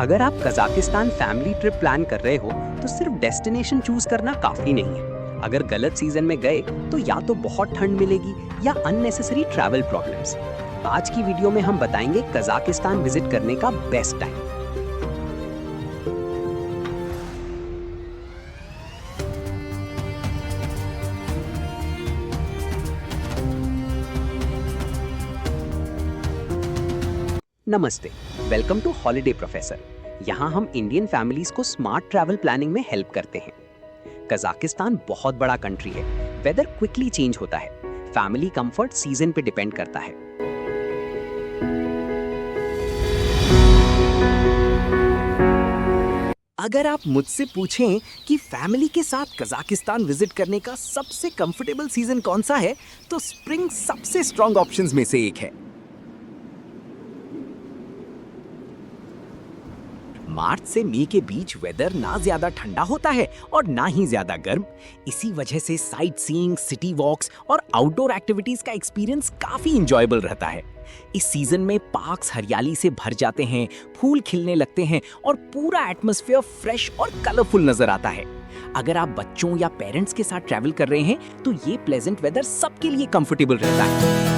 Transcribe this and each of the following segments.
अगर आप Kazakhstan family trip plan कर रहे हो तो सिर्फ डेस्टिनेशन चूज करना काफी नहीं है। अगर गलत सीजन में गए तो या तो बहुत ठंड मिलेगी या अननेसेसरी ट्रैवल प्रॉब्लम्स। आज की वीडियो में हम बताएंगे कजाकिस्तान विजिट करने का बेस्ट टाइम। नमस्ते, वेलकम टू हॉलिडे प्रोफेसर। यहाँ हम इंडियन फैमिलीज को स्मार्ट ट्रैवल प्लानिंग में हेल्प करते हैं। कजाकिस्तान बहुत बड़ा कंट्री है, वेदर क्विकली चेंज होता है, फैमिली कंफर्ट सीजन पे डिपेंड करता है। अगर आप मुझसे पूछें कि फैमिली के साथ कजाकिस्तान विजिट करने का सबसे कंफर्टेबल सीजन कौन सा है, तो स्प्रिंग सबसे स्ट्रॉन्ग ऑप्शंस में से एक है। मार्च से मई के बीच वेदर ना ज्यादा ठंडा होता है और ना ही ज्यादा गर्म। इसी वजह से साइट सीइंग, सिटी वॉक्स और आउटडोर एक्टिविटीज का एक्सपीरियंस काफी इंजॉयबल रहता है। इस सीजन में पार्क्स हरियाली से भर जाते हैं, फूल खिलने लगते हैं और पूरा एटमॉस्फेयर फ्रेश और कलरफुल नजर आता है। अगर आप बच्चों या पेरेंट्स के साथ ट्रैवल कर रहे हैं तो ये प्लेजेंट वेदर सबके लिए कंफर्टेबल रहता है।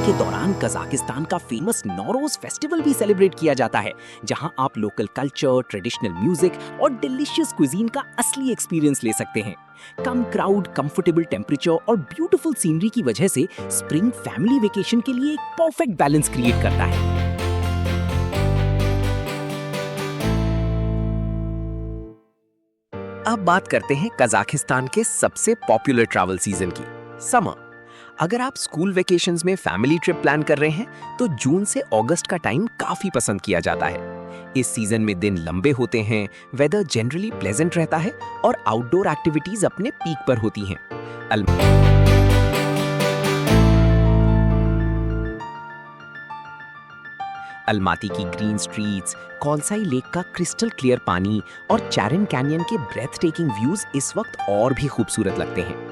के दौरान कजाकिस्तान का फेमस नौरोज फेस्टिवल भी सेलिब्रेट किया जाता है, जहां आप लोकल कल्चर, ट्रेडिशनल म्यूजिक और डिलीशियस क्विजीन का असली एक्सपीरियंस ले सकते हैं। कम क्राउड, कंफर्टेबल टेम्परेचर और ब्यूटीफुल सीनरी की वजह से स्प्रिंग फैमिली वेकेशन के लिए एक परफेक्ट बैलेंस क्रिएट करता है। अब बात करते हैं कजाकिस्तान के सबसे पॉपुलर ट्रैवल सीजन की, समर। अगर आप स्कूल वेकेशंस में फैमिली ट्रिप प्लान कर रहे हैं तो जून से अगस्त का टाइम काफी पसंद किया जाता है। इस सीजन में दिन लंबे होते हैं, वेदर जनरली प्लेजेंट रहता है और आउटडोर एक्टिविटीज अपने पीक पर होती हैं। अलमाती की ग्रीन स्ट्रीट्स, कौलसाई लेक का क्रिस्टल क्लियर पानी और चैरन कैनियन के ब्रेथ टेकिंग व्यूज इस वक्त और भी खूबसूरत लगते हैं।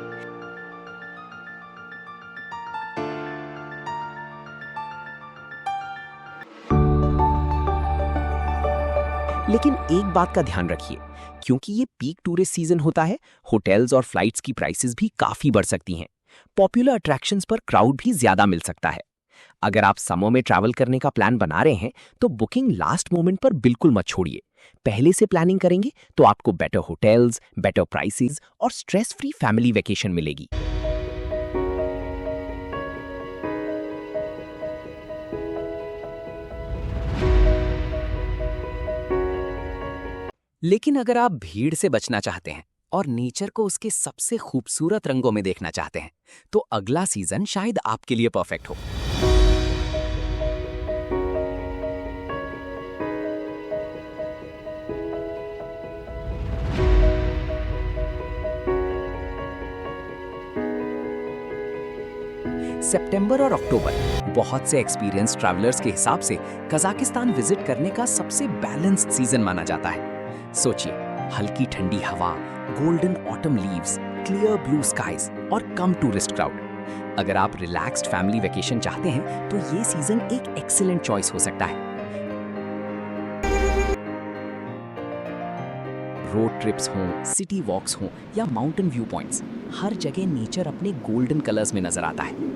लेकिन एक बात का ध्यान रखिए, क्योंकि ये पीक टूरिस्ट सीजन होता है, होटल्स और फ्लाइट्स की प्राइसेस भी काफी बढ़ सकती हैं। पॉपुलर अट्रैक्शंस पर क्राउड भी ज्यादा मिल सकता है। अगर आप समर में ट्रैवल करने का प्लान बना रहे हैं तो बुकिंग लास्ट मोमेंट पर बिल्कुल मत छोड़िए। पहले से प्लानिंग करेंगे तो आपको बेटर होटल्स, बेटर प्राइसेस और स्ट्रेस फ्री फैमिली वेकेशन मिलेगी। लेकिन अगर आप भीड़ से बचना चाहते हैं और नेचर को उसके सबसे खूबसूरत रंगों में देखना चाहते हैं, तो अगला सीजन शायद आपके लिए परफेक्ट हो। सितंबर और अक्टूबर बहुत से एक्सपीरियंस ट्रैवलर्स के हिसाब से कजाकिस्तान विजिट करने का सबसे बैलेंस्ड सीजन माना जाता है। सोचिए, हल्की ठंडी हवा, golden autumn leaves, clear blue skies और कम टूरिस्ट क्राउड। अगर आप रिलैक्स्ड फैमिली वेकेशन चाहते हैं तो ये सीजन एक एक्सीलेंट चॉइस हो सकता है। रोड ट्रिप्स हों, सिटी वॉक्स हों या माउंटेन व्यू पॉइंट्स, हर जगह नेचर अपने गोल्डन कलर्स में नजर आता है।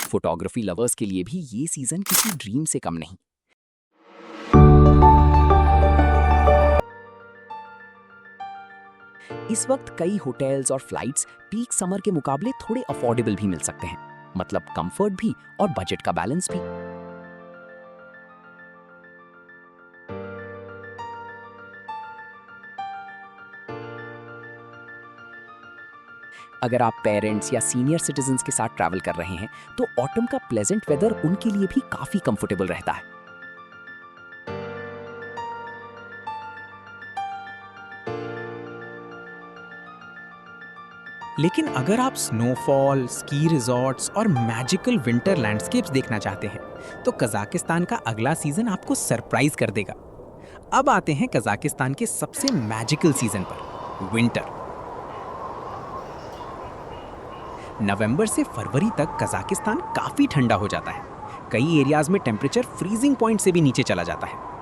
फोटोग्राफी लवर्स के लिए भी ये सीजन किसी ड्रीम से कम नहीं। इस वक्त कई होटल्स और फ्लाइट्स पीक समर के मुकाबले थोड़े अफोर्डेबल भी मिल सकते हैं, मतलब कंफर्ट भी और बजट का बैलेंस भी। अगर आप पेरेंट्स या सीनियर सिटीजन्स के साथ ट्रैवल कर रहे हैं तो ऑटम का प्लेजेंट वेदर उनके लिए भी काफी कंफर्टेबल रहता है। लेकिन अगर आप स्नोफॉल, स्की रिजॉर्ट्स और मैजिकल विंटर लैंडस्केप्स देखना चाहते हैं, तो कजाकिस्तान का अगला सीजन आपको सरप्राइज कर देगा। अब आते हैं कजाकिस्तान के सबसे मैजिकल सीजन पर, विंटर। नवंबर से फरवरी तक कजाकिस्तान काफी ठंडा हो जाता है। कई एरियाज में टेम्परेचर फ्रीजिंग पॉइंट से भी नीचे चला जाता है।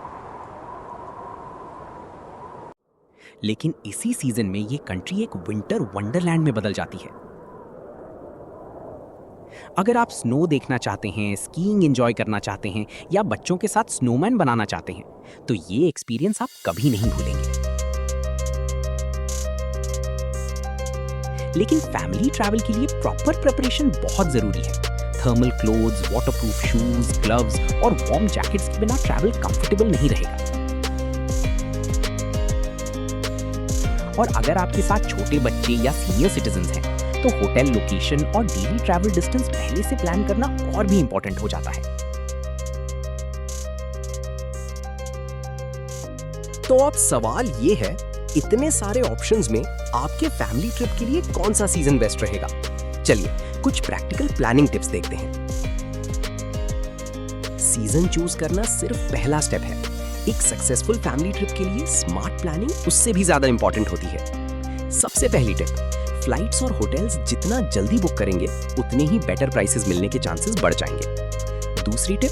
लेकिन इसी सीजन में ये कंट्री एक विंटर वंडरलैंड में बदल जाती है। अगर आप स्नो देखना चाहते हैं, स्कीइंग एंजॉय करना चाहते हैं या बच्चों के साथ स्नोमैन बनाना चाहते हैं, तो ये एक्सपीरियंस आप कभी नहीं भूलेंगे। लेकिन फैमिली ट्रैवल के लिए प्रॉपर प्रिपरेशन बहुत जरूरी है। Thermal clothes, waterproof shoes, gloves और वार्म जैकेट्स के बिना ट्रैवल कंफर्टेबल नहीं रहेगा। और अगर आपके साथ छोटे बच्चे या सीनियर सिटीजन्स हैं, तो होटल लोकेशन और डेली ट्रैवल डिस्टेंस पहले से प्लान करना और भी इंपॉर्टेंट हो जाता है। तो अब सवाल ये है, इतने सारे ऑप्शंस में आपके फैमिली ट्रिप के लिए कौन सा सीजन बेस्ट रहेगा? चलिए कुछ प्रैक्टिकल प्लानिंग टिप्स देखते हैं। सीजन चूज करना सिर्फ पहला स्टेप है। एक सक्सेसफुल फैमिली ट्रिप के लिए स्मार्ट प्लानिंग उससे भी ज्यादा इंपॉर्टेंट होती है। सबसे पहली टिप, फ्लाइट्स और होटल्स जितना जल्दी बुक करेंगे उतने ही बेटर प्राइसेस मिलने के चांसेस बढ़ जाएंगे। दूसरी टिप,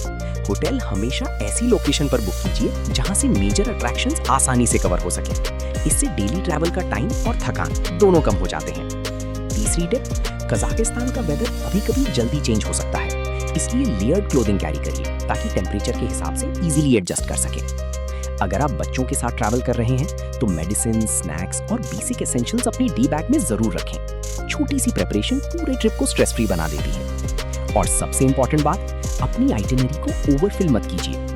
होटल हमेशा ऐसी लोकेशन पर बुक कीजिए जहां से मेजर अट्रैक्शंस आसानी से कवर हो सके। इससे डेली ट्रैवल का टाइम और थकान दोनों कम हो जाते हैं। तीसरी टिप, कजाकिस्तान का वेदर कभी-कभी जल्दी चेंज हो सकता है, इसलिए लेयर्ड क्लोथिंग कैरी करिए ताकि टेम्परेचर के हिसाब से इजीली एडजस्ट कर सके। अगर आप बच्चों के साथ ट्रैवल कर रहे हैं तो मेडिसिन, स्नैक्स और बेसिक एसेंशियल्स अपनी डी बैग में जरूर रखें। छोटी सी प्रिपरेशन पूरे ट्रिप को स्ट्रेस फ्री बना देती है। और सबसे इंपॉर्टेंट बात, अपनी आइटिनरी को ओवरफिल मत कीजिए।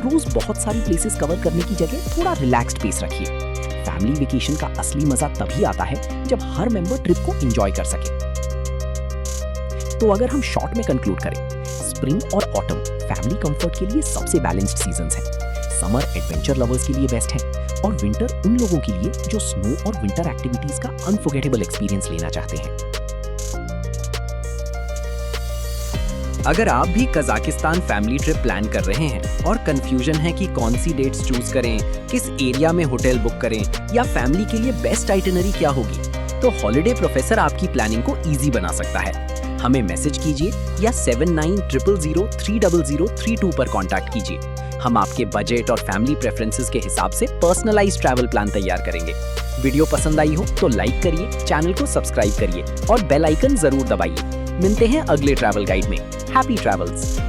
रोज बहुत सारी प्लेसेस कवर करने की जगह थोड़ा रिलैक्स्ड पेस रखिए। फैमिली वेकेशन का असली मजा तभी आता है जब हर मेंबर ट्रिप को एंजॉय कर सके। तो अगर हम शॉर्ट में कंक्लूड करें, स्प्रिंग और ऑटम फैमिली कंफर्ट के लिए सबसे बैलेंस्ड सीजन्स हैं। समर एडवेंचर लवर्स के लिए बेस्ट है और विंटर उन लोगों के लिए जो स्नो और विंटर एक्टिविटीज का अनफॉरगेटेबल एक्सपीरियंस लेना चाहते हैं। अगर आप भी कजाकिस्तान फैमिली ट्रिप प्लान कर रहे हैं और कंफ्यूजन है कि कौन सी डेट्स चूज करें, किस एरिया में होटल बुक करें या फैमिली के लिए बेस्ट आइटिनरी क्या होगी, तो हॉलिडे प्रोफेसर आपकी प्लानिंग को इजी बना सकता है। हमें मैसेज कीजिए या 7900030032 पर कांटेक्ट कीजिए। हम आपके बजट और फैमिली प्रेफरेंसेस के हिसाब से पर्सनलाइज्ड ट्रैवल प्लान तैयार करेंगे। वीडियो पसंद आई हो तो लाइक करिए, चैनल को सब्सक्राइब करिए और बेल आइकन जरूर दबाइए। मिलते हैं अगले ट्रैवल गाइड में। Happy travels.